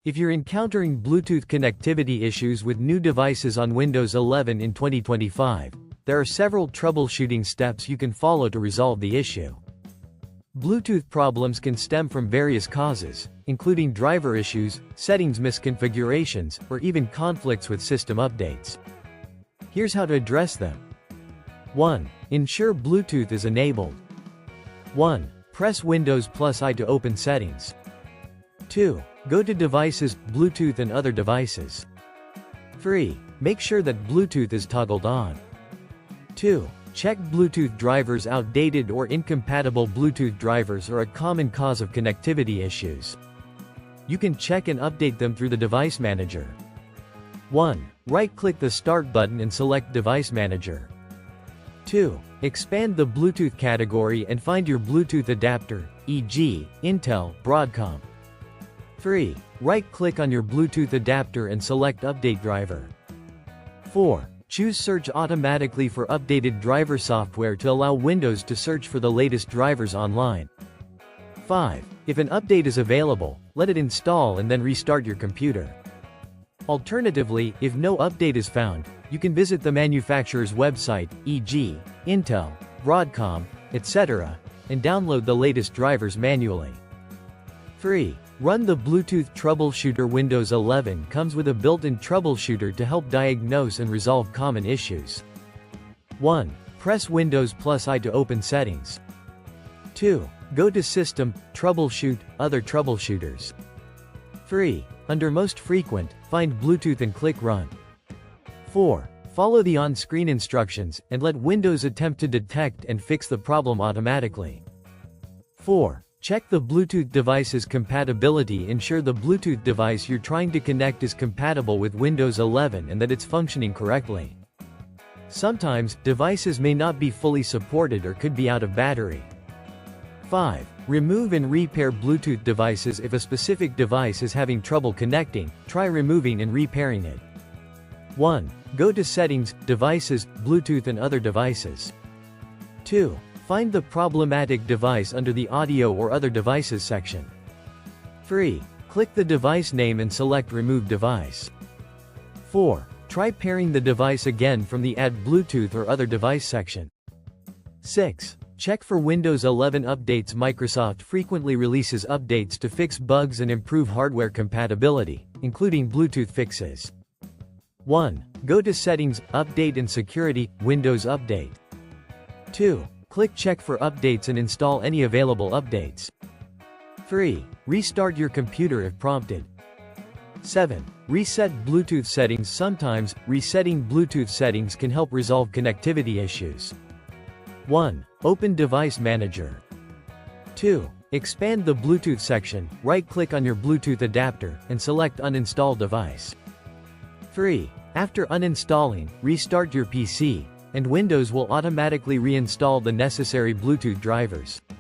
If you're encountering Bluetooth connectivity issues with new devices on Windows 11 in 2025, there are several troubleshooting steps you can follow to resolve the issue. Bluetooth problems can stem from various causes, including driver issues, settings misconfigurations, or even conflicts with system updates. Here's how to address them. 1. Ensure Bluetooth is enabled. 1. Press Windows +I to open settings. 2. Go to Devices, Bluetooth and other devices. 3. Make sure that Bluetooth is toggled on. 2. Check Bluetooth drivers. Outdated or incompatible Bluetooth drivers are a common cause of connectivity issues. You can check and update them through the Device Manager. 1. Right-click the Start button and select Device Manager. 2. Expand the Bluetooth category and find your Bluetooth adapter, e.g., Intel, Broadcom. 3. Right-click on your Bluetooth adapter and select Update Driver. 4. Choose Search automatically for updated driver software to allow Windows to search for the latest drivers online. 5. If an update is available, let it install and then restart your computer. Alternatively, if no update is found, you can visit the manufacturer's website, e.g., Intel, Broadcom, etc., and download the latest drivers manually. 3. Run the Bluetooth Troubleshooter. Windows 11 comes with a built-in troubleshooter to help diagnose and resolve common issues. 1. Press Windows +I to open settings. 2. Go to System, Troubleshoot, Other Troubleshooters. 3. Under Most Frequent, find Bluetooth and click Run. 4. Follow the on-screen instructions, and let Windows attempt to detect and fix the problem automatically. 4. Check the Bluetooth device's compatibility. Ensure the Bluetooth device you're trying to connect is compatible with Windows 11 and that it's functioning correctly. Sometimes, devices may not be fully supported or could be out of battery. 5. Remove and repair Bluetooth devices. If a specific device is having trouble connecting, try removing and repairing it. 1. Go to Settings, Devices, Bluetooth and other devices. 2. Find the problematic device under the Audio or Other Devices section. 3. Click the device name and select Remove Device. 4. Try pairing the device again from the Add Bluetooth or Other Device section. 6. Check for Windows 11 updates. Microsoft frequently releases updates to fix bugs and improve hardware compatibility, including Bluetooth fixes. 1. Go to Settings, Update and Security, Windows Update. 2. Click Check for updates and install any available updates. 3. Restart your computer if prompted. 7. Reset Bluetooth settings. Sometimes, resetting Bluetooth settings can help resolve connectivity issues. 1. Open Device Manager. 2. Expand the Bluetooth section, right-click on your Bluetooth adapter, and select Uninstall Device. 3. After uninstalling, restart your PC, and Windows will automatically reinstall the necessary Bluetooth drivers.